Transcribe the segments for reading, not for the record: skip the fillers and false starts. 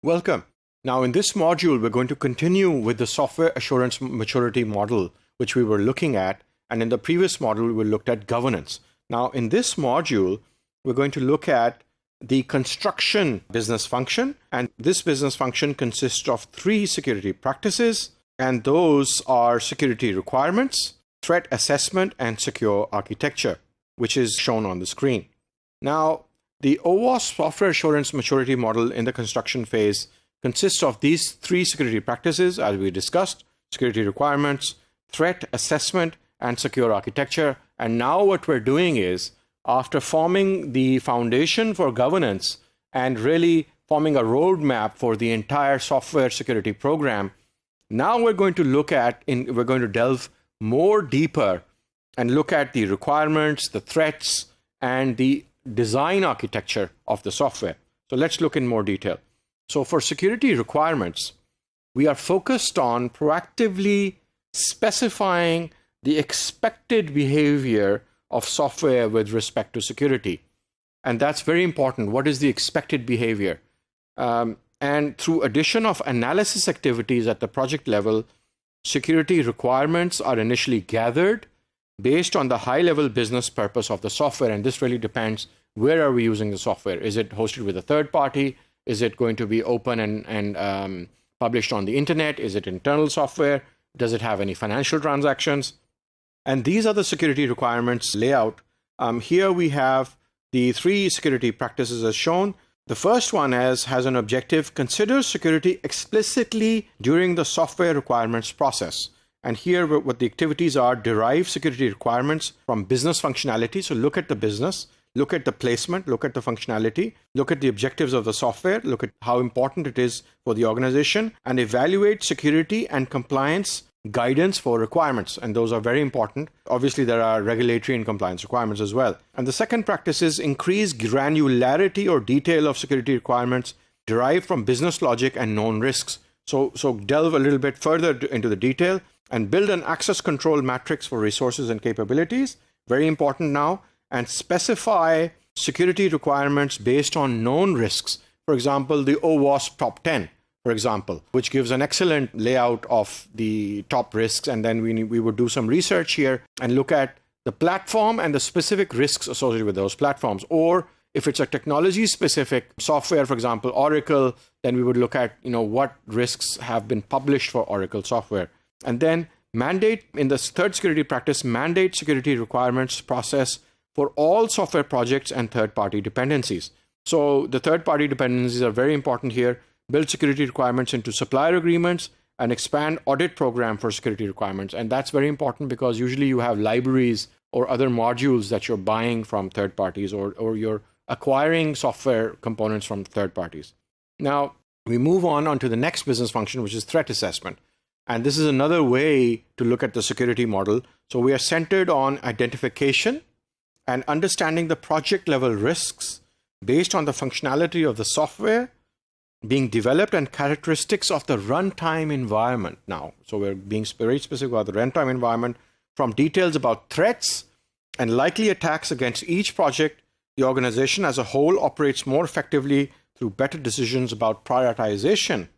Welcome. Now in this module, we're going to continue with the software assurance maturity model, which we were looking at. And in the previous module, we looked at governance. Now in this module, we're going to look at the construction business function. And this business function consists of 3 security practices. And those are security requirements, threat assessment, and secure architecture, which is shown on the screen. Now, the OWASP software assurance maturity model in the construction phase consists of these 3 security practices, as we discussed: security requirements, threat assessment, and secure architecture. And now what we're doing is, after forming the foundation for governance and really forming a roadmap for the entire software security program, now we're going to delve more deeper and look at the requirements, the threats, and the design architecture of the software. So let's look in more detail. So for security requirements, we are focused on proactively specifying the expected behavior of software with respect to security. And that's very important. What is the expected behavior? And through addition of analysis activities at the project level, security requirements are initially gathered based on the high-level business purpose of the software. And this really depends, where are we using the software? Is it hosted with a third party? Is it going to be open and published on the internet? Is it internal software? Does it have any financial transactions? And these are the security requirements layout. Here we have the 3 security practices as shown. The first one has an objective: consider security explicitly during the software requirements process. And here what the activities are: derive security requirements from business functionality. So look at the business, look at the placement, look at the functionality, look at the objectives of the software, look at how important it is for the organization, and evaluate security and compliance guidance for requirements. And those are very important. Obviously, there are regulatory and compliance requirements as well. And the second practice is increase granularity or detail of security requirements derived from business logic and known risks. So delve a little bit further into the detail and build an access control matrix for resources and capabilities. Very important now. And specify security requirements based on known risks. For example, the OWASP top 10, for example, which gives an excellent layout of the top risks. And then we would do some research here and look at the platform and the specific risks associated with those platforms. Or if it's a technology specific software, for example, Oracle, then we would look at, what risks have been published for Oracle software. And then mandate, in the third security practice, mandate security requirements process for all software projects and third-party dependencies. So the third-party dependencies are very important here. Build security requirements into supplier agreements and expand audit program for security requirements. And that's very important because usually you have libraries or other modules that you're buying from third parties, or you're acquiring software components from third parties. Now, we move on to the next business function, which is threat assessment. And this is another way to look at the security model. So we are centered on identification and understanding the project level risks based on the functionality of the software being developed and characteristics of the runtime environment now. So we're being very specific about the runtime environment, from details about threats and likely attacks against each project. The organization as a whole operates more effectively through better decisions about prioritization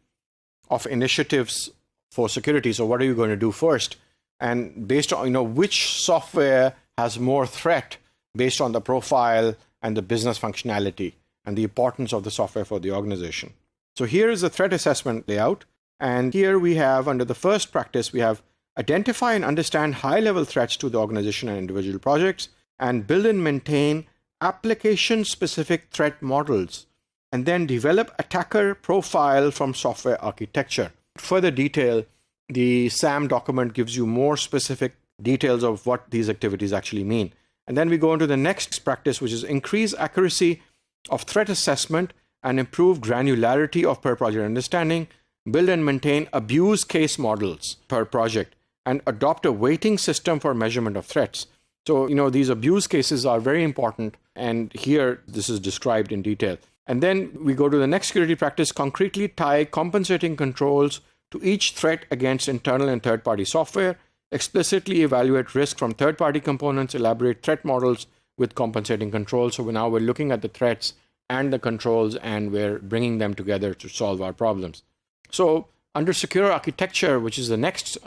of initiatives for security. So what are you going to do first? And based on, which software has more threat based on the profile and the business functionality and the importance of the software for the organization. So here is the threat assessment layout. And here we have, under the first practice, we have identify and understand high-level threats to the organization and individual projects, and build and maintain application-specific threat models, and then develop attacker profile from software architecture. Further detail, the SAM document gives you more specific details of what these activities actually mean. And then we go into the next practice, which is increase accuracy of threat assessment and improve granularity of per project understanding, build and maintain abuse case models per project, and adopt a weighting system for measurement of threats. So, these abuse cases are very important. And here, this is described in detail. And then we go to the next security practice: concretely tie compensating controls to each threat against internal and third-party software, explicitly evaluate risk from third-party components, elaborate threat models with compensating controls. So now we're looking at the threats and the controls, and we're bringing them together to solve our problems. So under secure architecture, which is the next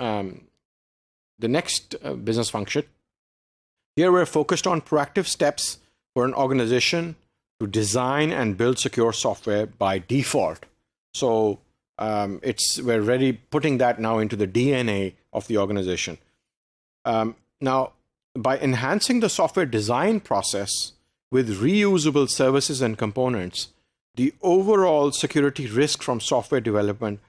business function, here we're focused on proactive steps for an organization to design and build secure software by default. So we're really putting that now into the DNA of the organization. Now, by enhancing the software design process with reusable services and components, the overall security risk from software development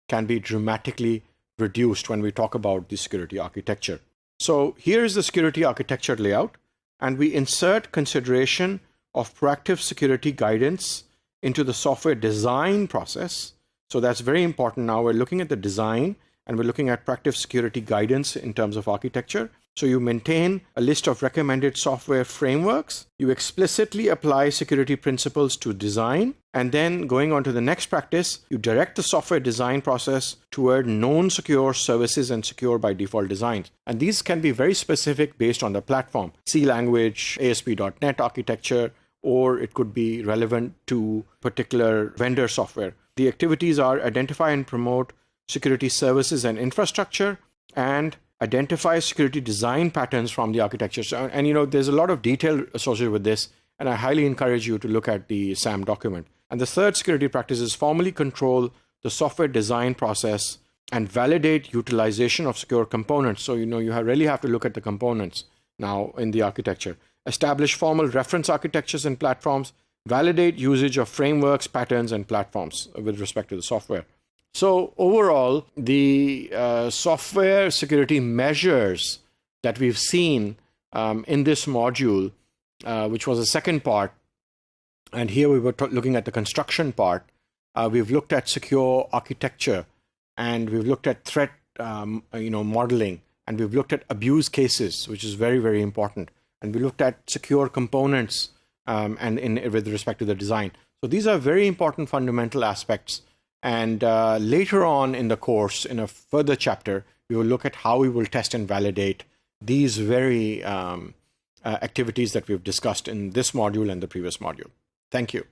can be dramatically reduced when we talk about the security architecture. So here is the security architecture layout, and we insert consideration of proactive security guidance into the software design process. So that's very important. Now we're looking at the design, and we're looking at proactive security guidance in terms of architecture. So you maintain a list of recommended software frameworks. You explicitly apply security principles to design. And then going on to the next practice, you direct the software design process toward known secure services and secure by default designs. And these can be very specific based on the platform, C language, ASP.NET architecture, or it could be relevant to particular vendor software. The activities are identify and promote security services and infrastructure, and identify security design patterns from the architecture. So, and there's a lot of detail associated with this, and I highly encourage you to look at the SAM document. And the third security practice is formally control the software design process and validate utilization of secure components. So, you really have to look at the components now in the architecture. Establish formal reference architectures and platforms. Validate usage of frameworks, patterns, and platforms with respect to the software. So overall, the software security measures that we've seen in this module, which was the second part, and here we were looking at the construction part, we've looked at secure architecture, and we've looked at threat modeling, and we've looked at abuse cases, which is very, very important, and we looked at secure components with respect to the design. So these are very important fundamental aspects. And later on in the course, in a further chapter, we will look at how we will test and validate these very activities that we've discussed in this module and the previous module. Thank you.